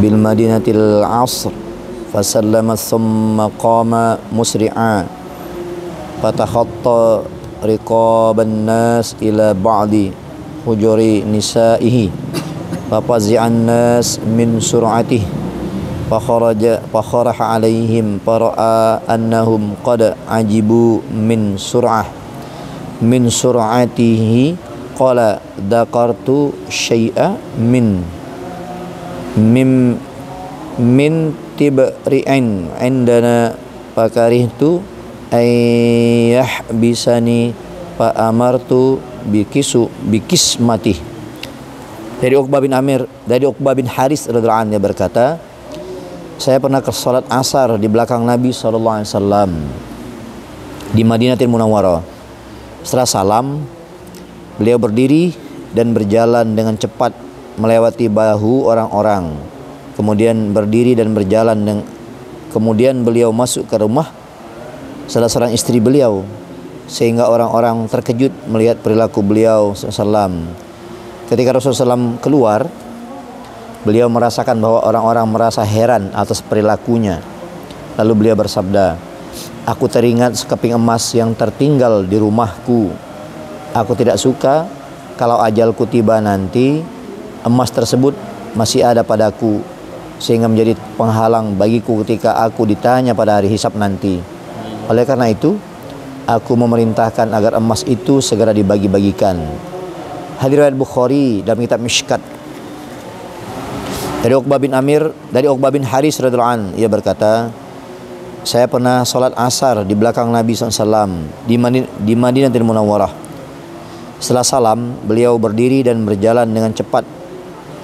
bil madinatil asr fasallama thumma qama musri'a fatakhatta riqaban nas ila ba'di hujuri nisaihi fafazi'an nas min sur'atihi fakharaha alaihim fara'a annahum qad ajibu min sur'atihi qala dakartu syai'a min tibri'in indana fakarihtu ayyahbisani fa amartu bikismatih. Dari Uqbah bin Haris radhiyallahu anhu, dia berkata, saya pernah ke salat asar di belakang Nabi SAW di Madinatul Munawwarah. Setelah salam, beliau berdiri dan berjalan dengan cepat melewati bahu orang-orang. Kemudian berdiri dan berjalan kemudian beliau masuk ke rumah salah seorang istri beliau, sehingga orang-orang terkejut melihat perilaku beliau SAW. Ketika Rasulullah SAW keluar, beliau merasakan bahwa orang-orang merasa heran atas perilakunya. Lalu beliau bersabda, aku teringat sekeping emas yang tertinggal di rumahku. Aku tidak suka kalau ajalku tiba nanti emas tersebut masih ada padaku, sehingga menjadi penghalang bagiku ketika aku ditanya pada hari hisab nanti. Oleh karena itu, aku memerintahkan agar emas itu segera dibagi-bagikan. Hadis riwayat Bukhari dalam kitab Mishkat. Dari Uqbah bin Haris radhiyallahu anhu, ia berkata, saya pernah sholat asar di belakang Nabi SAW di Madinatul Munawwarah. Setelah salam, beliau berdiri dan berjalan dengan cepat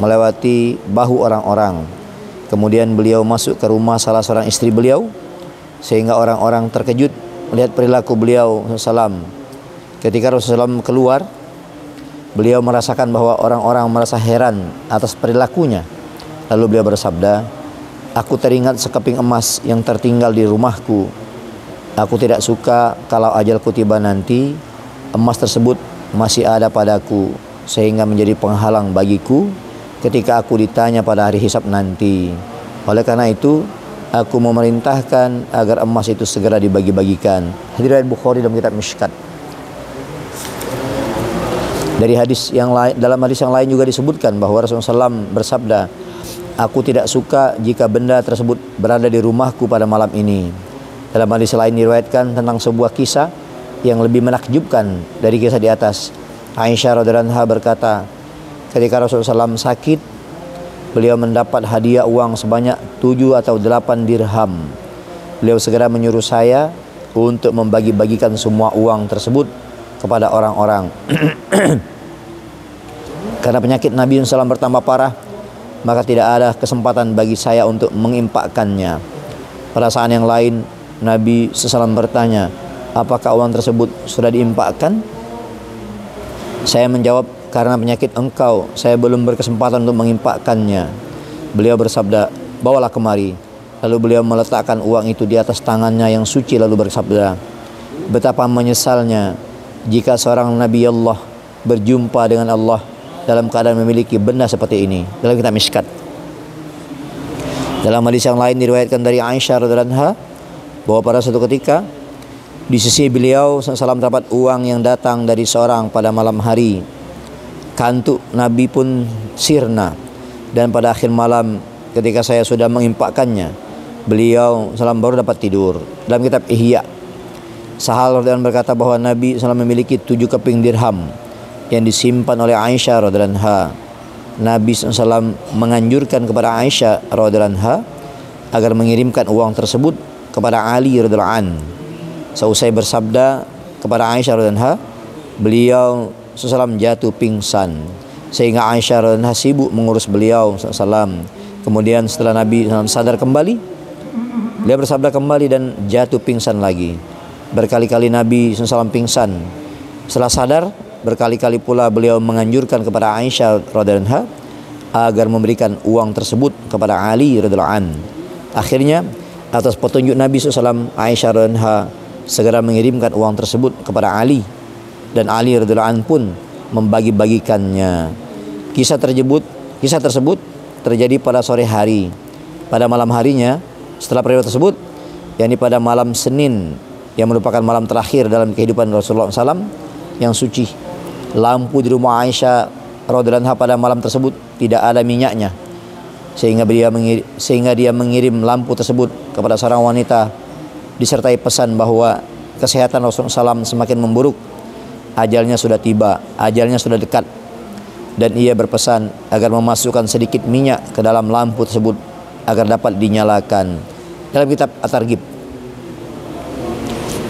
melewati bahu orang-orang. Kemudian beliau masuk ke rumah salah seorang istri beliau, sehingga orang-orang terkejut melihat perilaku beliau SAW. Ketika Rasulullah SAW keluar, beliau merasakan bahwa orang-orang merasa heran atas perilakunya. Lalu beliau bersabda, aku teringat sekeping emas yang tertinggal di rumahku. Aku tidak suka kalau ajalku tiba nanti emas tersebut masih ada padaku, sehingga menjadi penghalang bagiku ketika aku ditanya pada hari hisab nanti. Oleh karena itu, aku memerintahkan agar emas itu segera dibagi-bagikan. Hadis riwayat Bukhari dalam kitab Mishkat. Dalam hadis yang lain juga disebutkan bahwa Rasulullah SAW bersabda, aku tidak suka jika benda tersebut berada di rumahku pada malam ini. Dalam hadis lain diriwayatkan tentang sebuah kisah yang lebih menakjubkan dari kisah di atas. Aisyah radhiyallahu anha berkata, ketika Rasulullah SAW sakit, beliau mendapat hadiah uang sebanyak 7 atau 8 dirham. Beliau segera menyuruh saya untuk membagi-bagikan semua uang tersebut kepada orang-orang. Karena penyakit Nabi SAW bertambah parah, maka tidak ada kesempatan bagi saya untuk menginfakkannya. Pada saat yang lain, Nabi SAW bertanya, apakah uang tersebut sudah diinfakkan? Saya menjawab, karena penyakit engkau, saya belum berkesempatan untuk menginfakkannya. Beliau bersabda, bawalah kemari. Lalu beliau meletakkan uang itu di atas tangannya yang suci, lalu bersabda, betapa menyesalnya jika seorang Nabi Allah berjumpa dengan Allah dalam keadaan memiliki benda seperti ini. Dalam kitab Mishkat. Dalam hadis yang lain diriwayatkan dari Aisyah radhiyallahu anha bahwa pada suatu ketika di sisi beliau SAW terdapat uang yang datang dari seorang pada malam hari. Kantuk Nabi pun sirna, dan pada akhir malam ketika saya sudah menginfakkannya, beliau SAW baru dapat tidur. Dalam kitab Ihya, Sahal radhiyallahu anhu berkata bahwa Nabi SAW memiliki 7 keping dirham yang disimpan oleh Aisyah radhiyallahu anha. Nabi SAW menganjurkan kepada Aisyah radhiyallahu anha agar mengirimkan uang tersebut kepada Ali radhiyallahu anhu. Seusai bersabda kepada Aisyah radhiyallahu anha, beliau SAW jatuh pingsan, sehingga Aisyah radhiyallahu anha sibuk mengurus beliau SAW. Kemudian setelah Nabi SAW sadar kembali, beliau bersabda kembali dan jatuh pingsan lagi. Berkali-kali Nabi SAW pingsan. Setelah sadar, berkali-kali pula beliau menganjurkan kepada Aisyah radhiyallahu anha agar memberikan uang tersebut kepada Ali radhiyallahu anhu. Akhirnya, atas petunjuk Nabi SAW, Aisyah radhiyallahu anha segera mengirimkan uang tersebut kepada Ali, dan Ali radhiyallahu anhu pun membagi-bagikannya. Kisah tersebut terjadi pada sore hari. Pada malam harinya setelah periode tersebut, yakni pada malam Senin yang merupakan malam terakhir dalam kehidupan Rasulullah SAW yang suci. Lampu di rumah Aisyah radhiyallahu anha pada malam tersebut tidak ada minyaknya, sehingga dia mengirim lampu tersebut kepada seorang wanita disertai pesan bahwa kesehatan Rasulullah SAW semakin memburuk, ajalnya sudah tiba, ajalnya sudah dekat, dan ia berpesan agar memasukkan sedikit minyak ke dalam lampu tersebut agar dapat dinyalakan. Dalam kitab At-Targhib,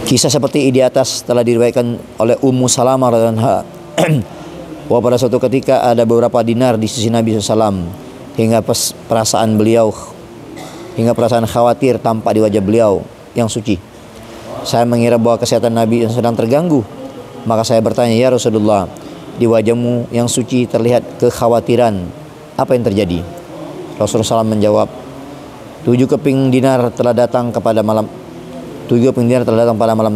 kisah seperti di atas telah diriwayatkan oleh Ummu Salamah radhiyallahu anha bahwa pada suatu ketika ada beberapa dinar di sisi Nabi SAW, hingga perasaan khawatir tampak di wajah beliau yang suci. Saya mengira bahwa kesehatan Nabi yang sedang terganggu, maka saya bertanya, "Ya Rasulullah, di wajahmu yang suci terlihat kekhawatiran, apa yang terjadi?" Rasulullah SAW menjawab, 7 keping dinar telah datang pada malam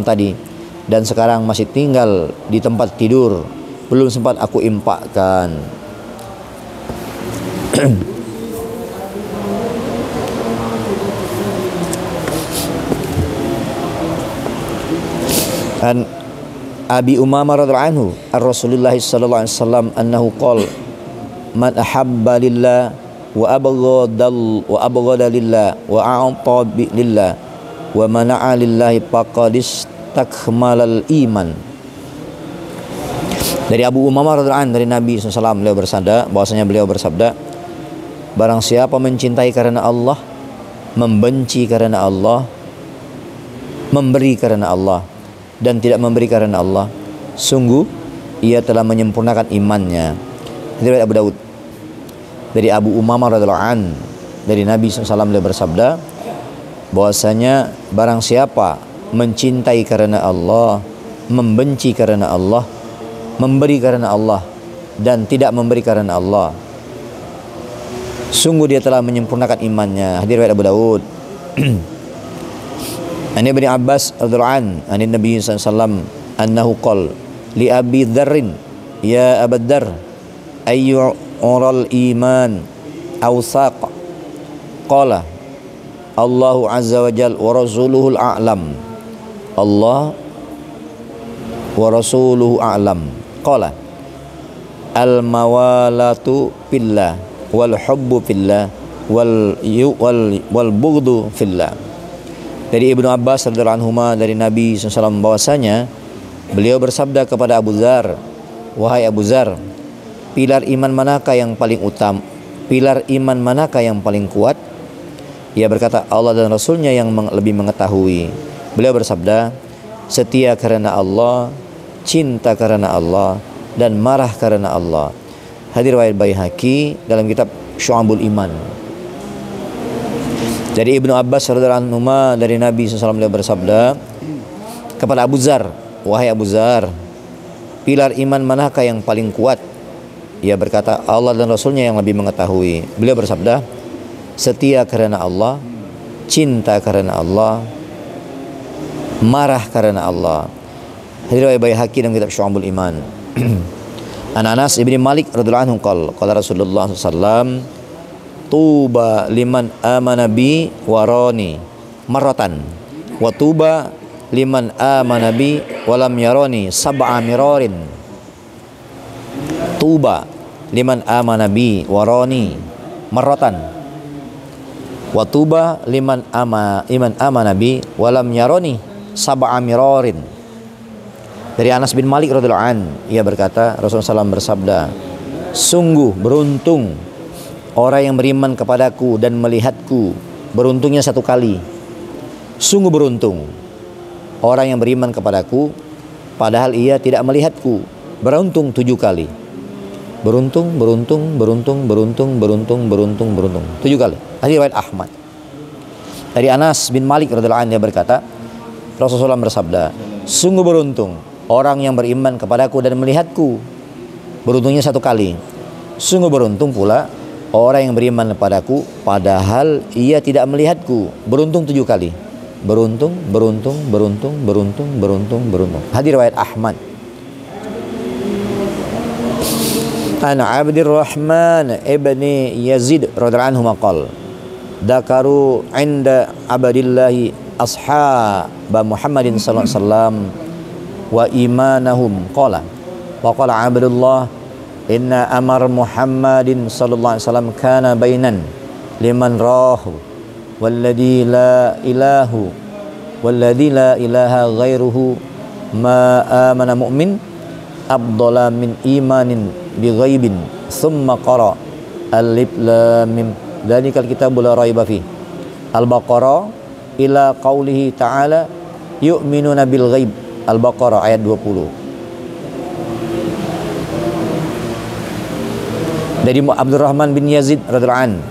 tadi, dan sekarang masih tinggal di tempat tidur, belum sempat aku infakkan. An Abi Umamah radhiyallahu anhu ar-Rasulullah sallallahu alaihi wasallam annahu qala man ahabba lillah wa abghada lillah wa a'ta lillah wa mana'a lillahi faqad istakmalal iman. Dari Abu Umamah radhiyallahu anhu dari Nabi SAW, beliau bersabda, barang siapa mencintai karena Allah, membenci karena Allah, memberi karena Allah, dan tidak memberi karena Allah, sungguh ia telah menyempurnakan imannya. Riwayat Abu Daud. Dari Abu Umamah radhiyallahu anhu dari Nabi SAW, beliau bersabda bahwasanya barang siapa mencintai karena Allah, membenci karena Allah, memberi karena Allah, dan tidak memberi karena Allah, sungguh dia telah menyempurnakan imannya. Hadis riwayat Abu Daud. An Ibnu Abbas radhiyallahu anhu an Nabi sallallahu alaihi wasallam annahu qala li Abi Dzarrin, ya Abu Dzar, ayyu ural iman awsaq? Qala Allahu azza wa jalla wa rasuluhul a'lam. Allah wa rasuluhu a'lam. Qala al mawalatu fillah wal hubbu fillah wal bughdu fillah. Dari Ibnu Abbas radhiyallahu anhu dari Nabi SAW bahwasanya beliau bersabda kepada Abu Dzar, wahai Abu Dzar, pilar iman manakah yang paling utama? Pilar iman manakah yang paling kuat? Ia berkata, Allah dan Rasulnya yang lebih mengetahui. Beliau bersabda, setia karena Allah, cinta karena Allah, dan marah karena Allah. Hadis riwayat Baihaqi dalam kitab Syu'abul Iman. Dari Ibnu Abbas radhiyallahu anhu dari Nabi SAW, beliau bersabda kepada Abu Dzar, wahai Abu Dzar, pilar iman manakah yang paling kuat? Ia berkata, Allah dan Rasulnya yang lebih mengetahui. Beliau bersabda, setia karena Allah, cinta karena Allah, marah karena Allah. Hadis riwayat Baihaqi dalam kitab Syu'abul Iman. An Anas ibn Malik radhiyallahu anhu qala Rasulullah SAW, tuba liman amana bi warani marratan wa tuba liman amana bi walam yarani sab'a mirarin. Tuba liman amana bi warani marratan wa tuba liman amana bi walam yarani sab'a mirarin. Dari Anas bin Malik radhiyallahu an, ia berkata, Rasulullah SAW bersabda, sungguh beruntung orang yang beriman kepadaku dan melihatku, beruntungnya 1 kali. Sungguh beruntung orang yang beriman kepadaku padahal ia tidak melihatku, beruntung 7 kali. Beruntung 7 kali. Hadis riwayat Ahmad. Dari Anas bin Malik radhiyallahu anhu, dia berkata, Rasulullah bersabda, sungguh beruntung orang yang beriman kepadaku dan melihatku, beruntungnya 1 kali. Sungguh beruntung pula orang yang beriman kepadaku padahal ia tidak melihatku, beruntung 7 kali. Beruntung. Hadis riwayat Ahmad. An Abdurrahman ibni Yazid radhiyallahu anhu maqal dakaru inda abadillahi ashab Muhammadin sallallahu alaihi wasallam wa imanahum qala wa qala Abdullah inna amar Muhammadin sallallahu alaihi wasallam kana bainan liman rahu walladhi la ilaha ghairuhu ma amana mu'min afdala min imanin bi ghaibin thumma qara alif lam mim dzalikal kitabu la raiba fi Al-Baqarah ila qaulihi ta'ala yu'minuna bil ghaib Al-Baqarah ayat 20. Dari Abdurrahman bin Yazid radhiyallahu an,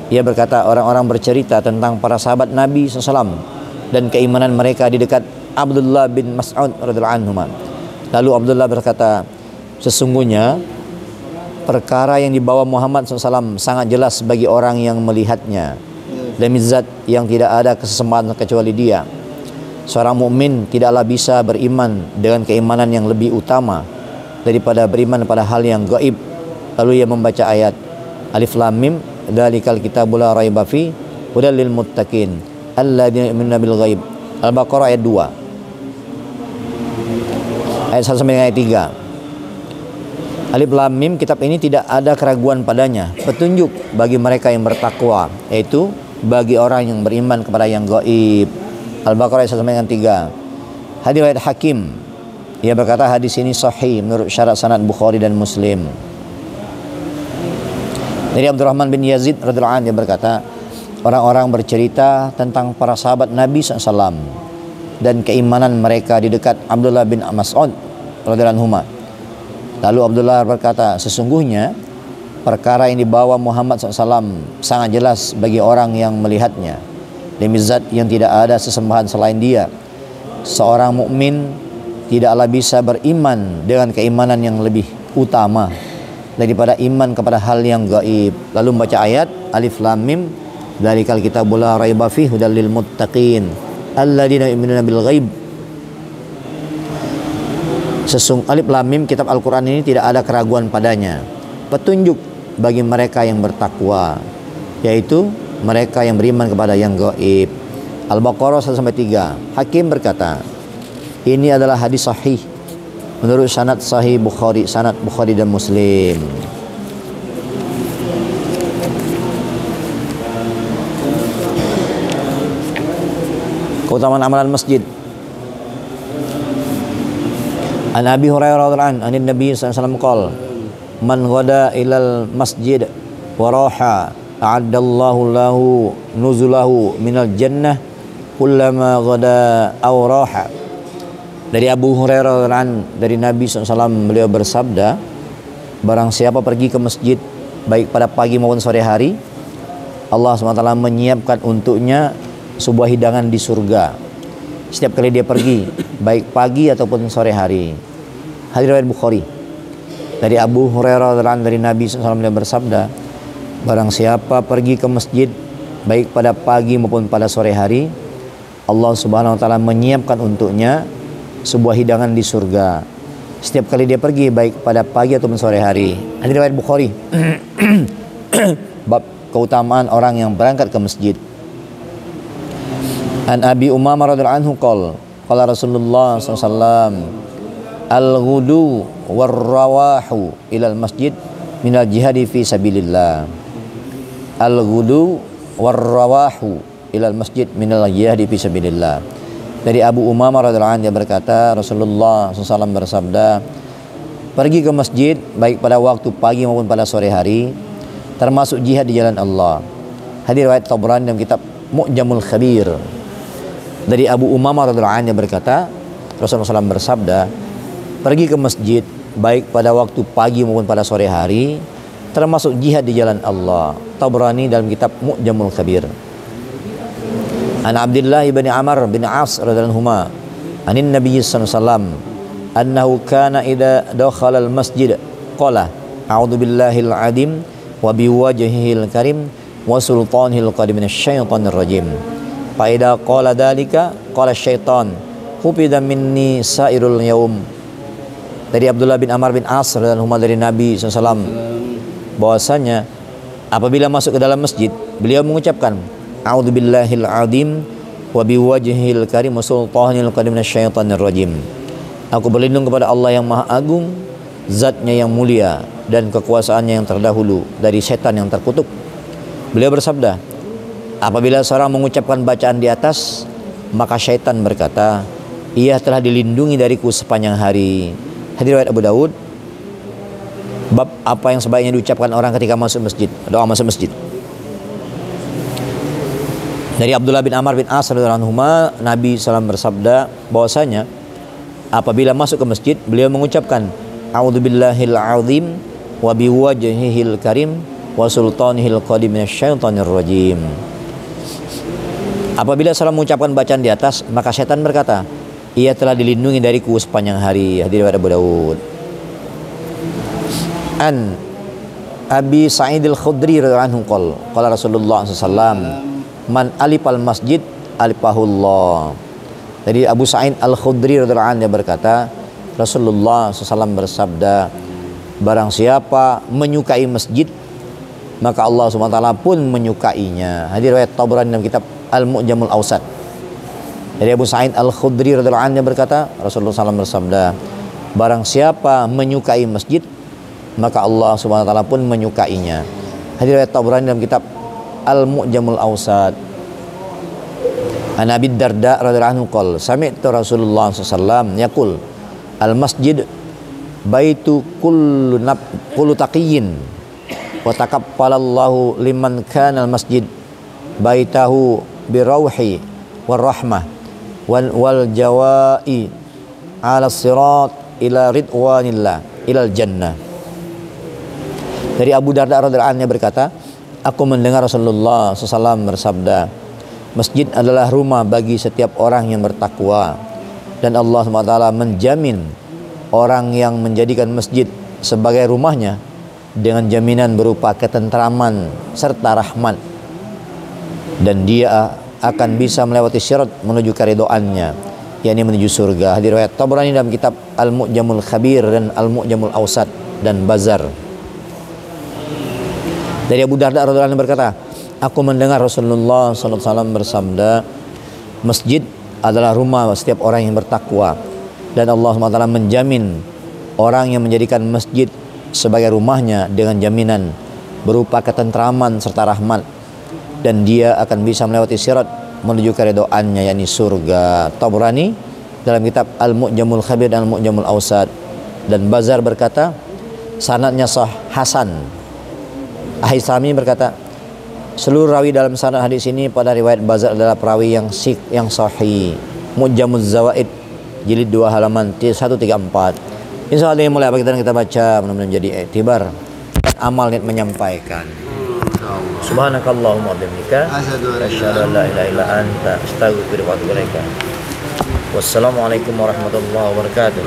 ia berkata, orang-orang bercerita tentang para sahabat Nabi SAW dan keimanan mereka di dekat Abdullah bin Mas'ud radhiyallahu anhu. Lalu Abdullah berkata, sesungguhnya perkara yang dibawa Muhammad SAW sangat jelas bagi orang yang melihatnya. Demi zat yang tidak ada kesesembahan kecuali Dia, seorang mukmin tidaklah bisa beriman dengan keimanan yang lebih utama daripada beriman pada hal yang gaib. Lalu ia membaca ayat Alif Lam Mim dzalikal kitabu la raiba fi hudal lil muttaqin alladzina yu'minuna bil ghaib Al-Baqarah ayat 2. Ayat 1 sampai ayat 3. Alif Lam Mim, kitab ini tidak ada keraguan padanya, petunjuk bagi mereka yang bertakwa, yaitu bagi orang yang beriman kepada yang gaib. Al-Baqarah ayat 1 sampai 3. Hadis riwayat Hakim, ia berkata hadis ini sahih menurut syarat sanad Bukhari dan Muslim. Dari Abdurrahman bin Yazid radhiyallahu anhu, dia berkata, orang-orang bercerita tentang para sahabat Nabi SAW dan keimanan mereka di dekat Abdullah bin Mas'ud radhiyallahu anhu. Lalu Abdullah berkata, sesungguhnya perkara yang dibawa Muhammad SAW sangat jelas bagi orang yang melihatnya. Demi zat yang tidak ada sesembahan selain Dia, seorang mukmin tidaklah bisa beriman dengan keimanan yang lebih utama daripada iman kepada hal yang gaib. Lalu membaca ayat Alif Lam Mim dzalikal kitabu la raiba fihi hudal lil muttaqin alladzina yu'minuna bil ghaib. Alif Lam Mim, kitab Al-Quran ini tidak ada keraguan padanya, petunjuk bagi mereka yang bertakwa, yaitu mereka yang beriman kepada yang gaib. Al-Baqarah 1 sampai 3. Hakim berkata, ini adalah hadis sahih menurut sanad sahih Bukhari, sanad Bukhari dan Muslim. Keutamaan amalan masjid. An Abi Hurairah radhiyallahu anhu, Nabi sallallahu alaihi wasallam qala, man ghada ilal masjid wa raha a'addallahu lahu nuzulahu minal jannah kullama ghada aw raha. Dari Abu Hurairah radhiyallahu anhu, dari Nabi SAW, beliau bersabda, barang siapa pergi ke masjid baik pada pagi maupun sore hari, Allah SWT menyiapkan untuknya sebuah hidangan di surga setiap kali dia pergi, baik pagi ataupun sore hari. Hadis riwayat Bukhari. Dari Abu Hurairah radhiyallahu anhu, dari Nabi SAW, beliau bersabda, barang siapa pergi ke masjid baik pada pagi maupun pada sore hari, Allah Subhanahu wa taala menyiapkan untuknya sebuah hidangan di surga setiap kali dia pergi baik pada pagi ataupun sore hari. Hadis riwayat Bukhari. Bab keutamaan orang yang berangkat ke masjid. An Abi Umamah radhiyallahu anhu qala Rasulullah SAW, al-ghudu war-rawahu ilal masjid minal jihadi fi sabilillah. Al-ghudu war-rawahu ilal masjid minal jihadi fi sabilillah. Dari Abu Umamah radhiyallahu anhu, dia berkata, Rasulullah SAW bersabda, pergi ke masjid baik pada waktu pagi maupun pada sore hari termasuk jihad di jalan Allah. Hadis riwayat Tabrani dalam kitab Mu'jamul Khabir. Dari Abu Umamah radhiyallahu anhu, dia berkata, Rasulullah SAW bersabda, pergi ke masjid baik pada waktu pagi maupun pada sore hari termasuk jihad di jalan Allah. Tabrani dalam kitab Mu'jamul Khabir. An Abdullah ibn Amr bin As radhiyallahu anhuma, anin Nabi sallallahu alaihi wasallam, annahu kana idza dakhala al-masjid qala a'udzu billahil azim wa biwajhihil karim wa sultanihil qadim minasyaitonir rajim. Fa idza qala dzalika qala syaitan hufida minni sairul yaum dari Abdullah bin Amr bin As radhiyallahu anhu dari Nabi SAW bahwasanya apabila masuk ke dalam masjid beliau mengucapkan a'udzubillahil azim wa biwajhil karim wa sultanil qadim minasyaitonir rajim. Aku berlindung kepada Allah yang Maha Agung, zatnya yang mulia dan kekuasaannya yang terdahulu dari setan yang terkutuk. Beliau bersabda, apabila seorang mengucapkan bacaan di atas, maka syaitan berkata, ia telah dilindungi dariku sepanjang hari. Hadis riwayat Abu Daud. Bab apa yang sebaiknya diucapkan orang ketika masuk masjid, doa masuk masjid. Dari Abdullah bin Amr bin As radhiyallahu anhu, Nabi SAW bersabda bahwasanya apabila masuk ke masjid beliau mengucapkan a'udzubillahil azim wa biwajhihil karim wa sultanihil qadim minasyaitonir rajim. Apabila seorang mengucapkan bacaan di atas, maka setan berkata, ia telah dilindungi dariku sepanjang hari. Hadis riwayat Abu Daud. An Abi Sa'id al-Khudri radhiyallahu anhu qala Rasulullah SAW, man alipal masjid alipahullah. Jadi Abu Sa'id al-Khudri radhiyallahu anhu berkata, Rasulullah SAW bersabda, barang siapa menyukai masjid, maka Allah SWT pun menyukainya. Hadis riwayat Tabrani dalam kitab Al-Mu'jamul Awsat. Dari Abu Sa'id al-Khudri radhiyallahu anhu berkata, Rasulullah SAW bersabda, barang siapa menyukai masjid, maka Allah SWT pun menyukainya. Hadis riwayat Tabrani dalam kitab Al-Mu'jamul Awsat. An Abi Darda radhiyallahu anhu qala, sami'tu Rasulullah SAW yaqul, al-masjid baitu kullu taqiyyin wa taqabbalallahu liman kana al-masjid baitahu birauhi warahmah wal jawai ala sirat ila ridwanillah ilal jannah. Dari Abu Darda radhiyallahu anhu berkata, aku mendengar Rasulullah SAW bersabda, masjid adalah rumah bagi setiap orang yang bertakwa, dan Allah SWT menjamin orang yang menjadikan masjid sebagai rumahnya dengan jaminan berupa ketentraman serta rahmat, dan dia akan bisa melewati syirat menuju keridhaannya, yakni menuju surga. Hadis riwayat Tabrani dalam kitab Al-Mu'jamul Khabir dan Al-Mu'jamul Awsat dan Bazar. Dari Abu Darda radhiyallahu anhu berkata, aku mendengar Rasulullah SAW bersabda, masjid adalah rumah setiap orang yang bertakwa, dan Allah SWT menjamin orang yang menjadikan masjid sebagai rumahnya dengan jaminan berupa ketentraman serta rahmat, dan dia akan bisa melewati sirat menuju keridhaannya, yakni surga. Tabrani dalam kitab Al-Mu'jamul Khabir dan Al-Mu'jamul Awsat. Dan Bazar berkata, sanadnya sah hasan. Ahisami berkata, seluruh rawi dalam sanad hadis ini pada riwayat Bazar adalah perawi yang sahih. Mu'jamuz Zawaid jilid 2 halaman 134. Insyaallah yang mulai kita baca mudah-mudahan jadi iktibar amal niat menyampaikan. Subhanakallahumma wa bihamdika asyhadu an la ilaha illa anta astaghfiruka wa atubu ilaik. Wassalamualaikum warahmatullahi wabarakatuh.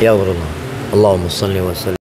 Ya Allah, Allahumma shalli wa sallim